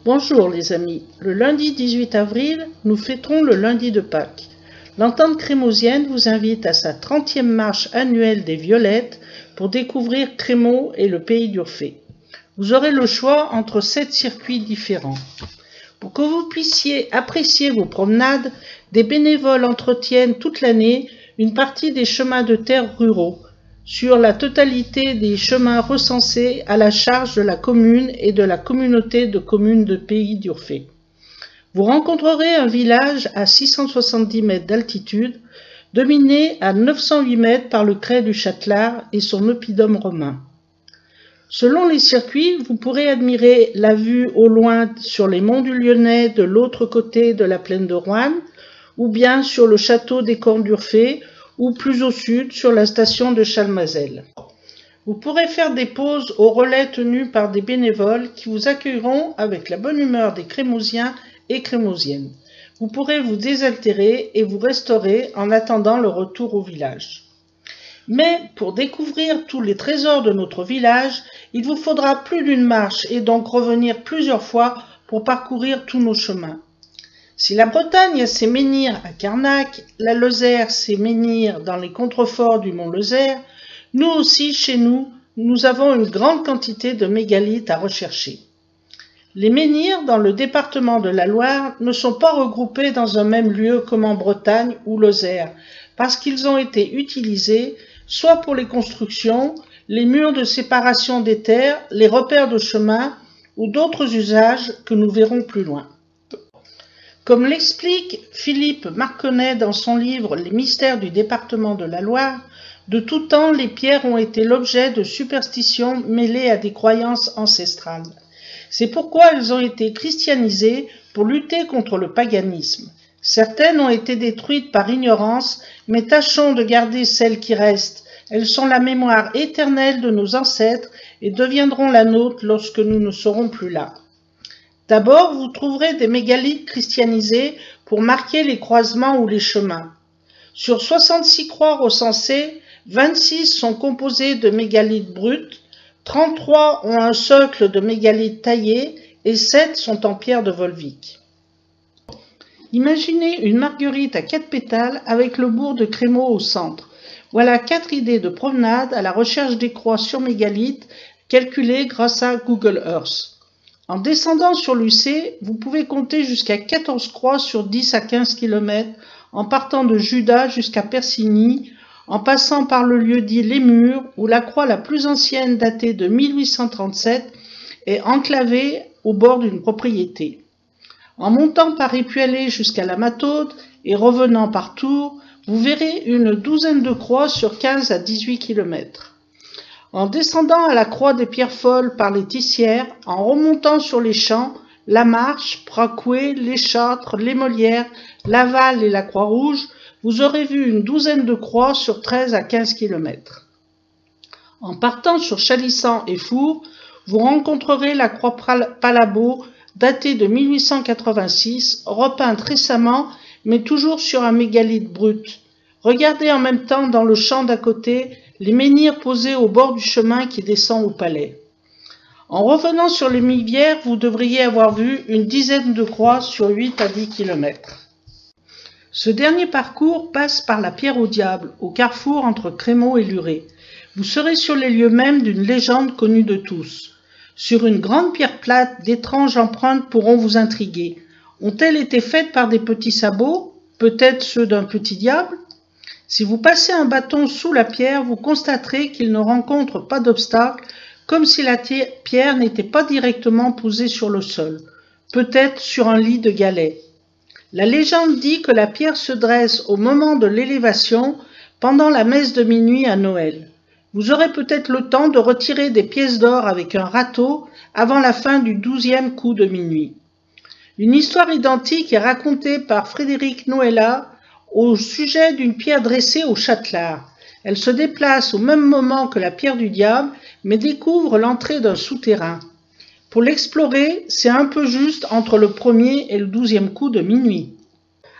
Bonjour les amis, le lundi 18 avril, nous fêterons le lundi de Pâques. L'Entente crémosienne vous invite à sa 30e marche annuelle des Violettes pour découvrir Crémaux et le pays d'Urfé. Vous aurez le choix entre 7 circuits différents. Pour que vous puissiez apprécier vos promenades, des bénévoles entretiennent toute l'année une partie des chemins de terre ruraux, sur la totalité des chemins recensés à la charge de la commune et de la communauté de communes de Pays d'Urfé. Vous rencontrerez un village à 670 mètres d'altitude, dominé à 908 mètres par le crêt du Châtelard et son oppidum romain. Selon les circuits, vous pourrez admirer la vue au loin sur les monts du Lyonnais de l'autre côté de la plaine de Roanne, ou bien sur le château des Cornes d'Urfé, ou plus au sud sur la station de Chalmazel. Vous pourrez faire des pauses au relais tenus par des bénévoles qui vous accueilleront avec la bonne humeur des Crémosiens et Crémosiennes. Vous pourrez vous désaltérer et vous restaurer en attendant le retour au village. Mais pour découvrir tous les trésors de notre village, il vous faudra plus d'une marche et donc revenir plusieurs fois pour parcourir tous nos chemins. Si la Bretagne a ses menhirs à Carnac, la Lozère ses menhirs dans les contreforts du mont Lozère, nous aussi, chez nous, nous avons une grande quantité de mégalithes à rechercher. Les menhirs dans le département de la Loire ne sont pas regroupés dans un même lieu comme en Bretagne ou Lozère, parce qu'ils ont été utilisés soit pour les constructions, les murs de séparation des terres, les repères de chemin ou d'autres usages que nous verrons plus loin. Comme l'explique Philippe Marconnet dans son livre « Les mystères du département de la Loire », de tout temps, les pierres ont été l'objet de superstitions mêlées à des croyances ancestrales. C'est pourquoi elles ont été christianisées pour lutter contre le paganisme. Certaines ont été détruites par ignorance, mais tâchons de garder celles qui restent. Elles sont la mémoire éternelle de nos ancêtres et deviendront la nôtre lorsque nous ne serons plus là. D'abord, vous trouverez des mégalithes christianisés pour marquer les croisements ou les chemins. Sur 66 croix recensées, 26 sont composées de mégalithes bruts, 33 ont un socle de mégalithes taillés et 7 sont en pierre de Volvic. Imaginez une marguerite à 4 pétales avec le bourg de Crémaux au centre. Voilà 4 idées de promenade à la recherche des croix sur mégalithes calculées grâce à Google Earth. En descendant sur l'UC, vous pouvez compter jusqu'à 14 croix sur 10 à 15 km en partant de Judas jusqu'à Persigny, en passant par le lieu dit Les Murs, où la croix la plus ancienne datée de 1837 est enclavée au bord d'une propriété. En montant par Épualé jusqu'à la Mataude et revenant par Tours, vous verrez une douzaine de croix sur 15 à 18 km. En descendant à la croix des Pierres Folles par les Tissières, en remontant sur les champs, la Marche, Bracoué, les Châtres, les Molières, Laval et la Croix-Rouge, vous aurez vu une douzaine de croix sur 13 à 15 km. En partant sur Chalissant et Fours, vous rencontrerez la croix Palabo, datée de 1886, repeinte récemment, mais toujours sur un mégalithe brut. Regardez en même temps dans le champ d'à côté les menhirs posés au bord du chemin qui descend au palais. En revenant sur les Mivières, vous devriez avoir vu une dizaine de croix sur 8 à 10 km. Ce dernier parcours passe par la Pierre au Diable, au carrefour entre Crémaux et Luré. Vous serez sur les lieux mêmes d'une légende connue de tous. Sur une grande pierre plate, d'étranges empreintes pourront vous intriguer. Ont-elles été faites par des petits sabots, peut-être ceux d'un petit diable? Si vous passez un bâton sous la pierre, vous constaterez qu'il ne rencontre pas d'obstacle, comme si la pierre n'était pas directement posée sur le sol, peut-être sur un lit de galets. La légende dit que la pierre se dresse au moment de l'élévation, pendant la messe de minuit à Noël. Vous aurez peut-être le temps de retirer des pièces d'or avec un râteau avant la fin du 12e coup de minuit. Une histoire identique est racontée par Frédéric Noëlla au sujet d'une pierre dressée au Châtelard. Elle se déplace au même moment que la pierre du diable, mais découvre l'entrée d'un souterrain. Pour l'explorer, c'est un peu juste entre le 1er et le 12e coup de minuit.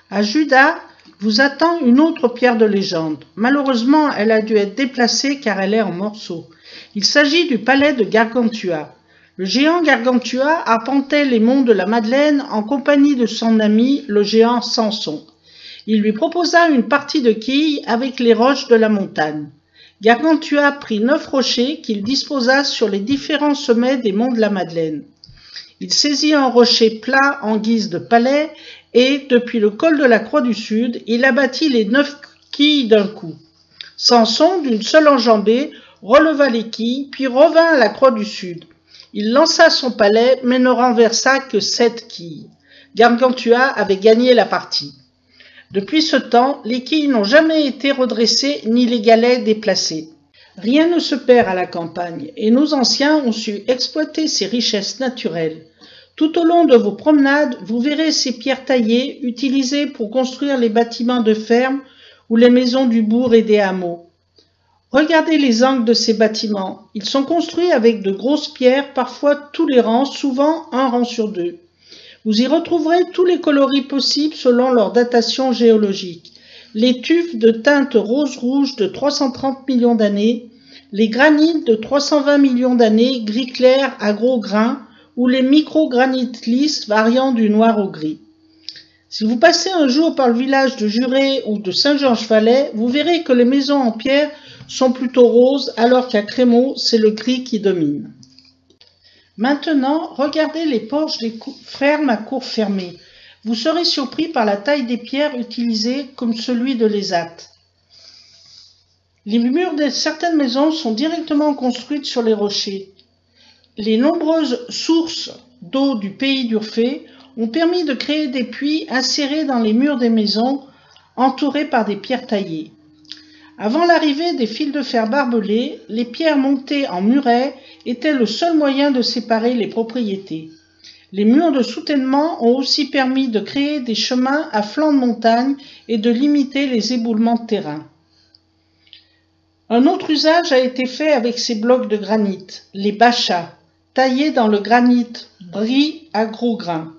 À Judas, vous attend une autre pierre de légende. Malheureusement, elle a dû être déplacée car elle est en morceaux. Il s'agit du palais de Gargantua. Le géant Gargantua arpentait les monts de la Madeleine en compagnie de son ami, le géant Samson. Il lui proposa une partie de quilles avec les roches de la montagne. Gargantua prit 9 rochers qu'il disposa sur les différents sommets des monts de la Madeleine. Il saisit un rocher plat en guise de palais et, depuis le col de la Croix du Sud, il abattit les 9 quilles d'un coup. Samson, d'une seule enjambée, releva les quilles, puis revint à la Croix du Sud. Il lança son palais, mais ne renversa que 7 quilles. Gargantua avait gagné la partie. Depuis ce temps, les quilles n'ont jamais été redressées ni les galets déplacés. Rien ne se perd à la campagne, et nos anciens ont su exploiter ces richesses naturelles. Tout au long de vos promenades, vous verrez ces pierres taillées utilisées pour construire les bâtiments de ferme ou les maisons du bourg et des hameaux. Regardez les angles de ces bâtiments. Ils sont construits avec de grosses pierres, parfois tous les rangs, souvent un rang sur 2. Vous y retrouverez tous les coloris possibles selon leur datation géologique. Les tufs de teinte rose-rouge de 330 millions d'années, les granites de 320 millions d'années, gris clair à gros grains, ou les micro-granites lisses variant du noir au gris. Si vous passez un jour par le village de Juré ou de Saint-Jean-Chevalet, vous verrez que les maisons en pierre sont plutôt roses, alors qu'à Crémaux, c'est le gris qui domine. Maintenant, regardez les porches des fermes à cour fermée. Vous serez surpris par la taille des pierres utilisées comme celui de l'Ésat. Les murs de certaines maisons sont directement construites sur les rochers. Les nombreuses sources d'eau du pays d'Urfé ont permis de créer des puits insérés dans les murs des maisons, entourés par des pierres taillées. Avant l'arrivée des fils de fer barbelés, les pierres montées en murets étaient le seul moyen de séparer les propriétés. Les murs de soutènement ont aussi permis de créer des chemins à flanc de montagne et de limiter les éboulements de terrain. Un autre usage a été fait avec ces blocs de granit, les bachas, taillés dans le granit bris à gros grains.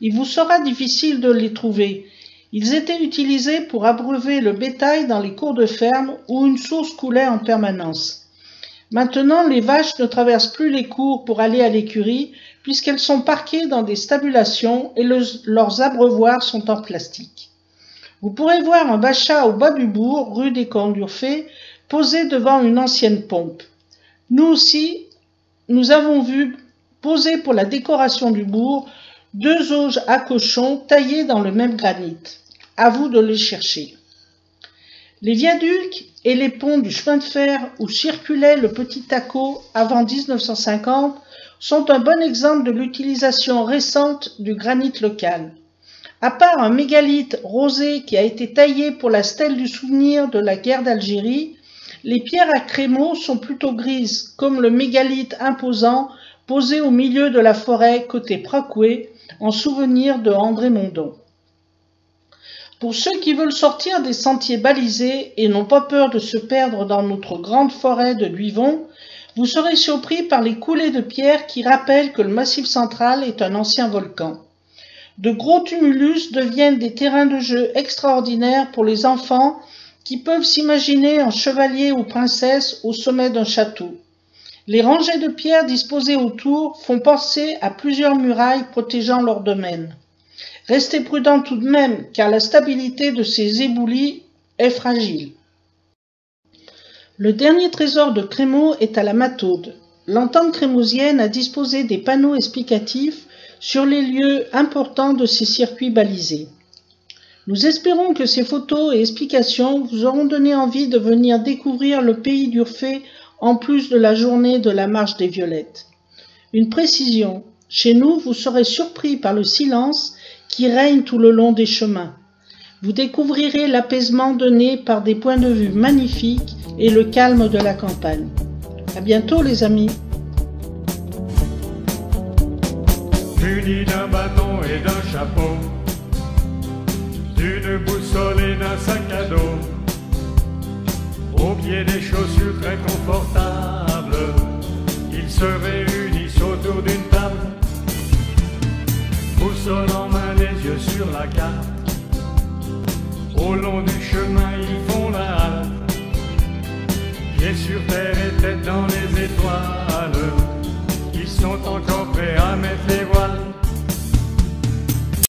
Il vous sera difficile de les trouver. Ils étaient utilisés pour abreuver le bétail dans les cours de ferme où une source coulait en permanence. Maintenant, les vaches ne traversent plus les cours pour aller à l'écurie puisqu'elles sont parquées dans des stabulations et leurs abreuvoirs sont en plastique. Vous pourrez voir un bachat au bas du bourg, rue des Cornes d'Urfé, posé devant une ancienne pompe. Nous aussi, nous avons vu poser pour la décoration du bourg 2 auges à cochons taillés dans le même granit. À vous de les chercher. Les viaducs et les ponts du chemin de fer où circulait le petit Taco avant 1950 sont un bon exemple de l'utilisation récente du granit local. À part un mégalithe rosé qui a été taillé pour la stèle du souvenir de la guerre d'Algérie, les pierres à crémeaux sont plutôt grises, comme le mégalithe imposant posé au milieu de la forêt côté Pracoué, en souvenir de André Mondon. Pour ceux qui veulent sortir des sentiers balisés et n'ont pas peur de se perdre dans notre grande forêt de Luivon, vous serez surpris par les coulées de pierre qui rappellent que le Massif central est un ancien volcan. De gros tumulus deviennent des terrains de jeu extraordinaires pour les enfants qui peuvent s'imaginer en chevalier ou princesse au sommet d'un château. Les rangées de pierres disposées autour font penser à plusieurs murailles protégeant leur domaine. Restez prudents tout de même, car la stabilité de ces éboulis est fragile. Le dernier trésor de Crémaux est à la Mataude. L'entente crémausienne a disposé des panneaux explicatifs sur les lieux importants de ces circuits balisés. Nous espérons que ces photos et explications vous auront donné envie de venir découvrir le pays d'Urfé en plus de la journée de la marche des Violettes. Une précision, chez nous vous serez surpris par le silence qui règne tout le long des chemins. Vous découvrirez l'apaisement donné par des points de vue magnifiques et le calme de la campagne. À bientôt les amis. Muni d'un bâton et d'un chapeau, d'une boussole et d'un sac à dos, au pied des chaussures très confortables, ils se réunissent autour d'une table, boussole en main, les yeux sur la carte. Au long du chemin, ils font la halte, pieds sur terre et tête dans les étoiles. Ils sont encore prêts à mettre les voiles.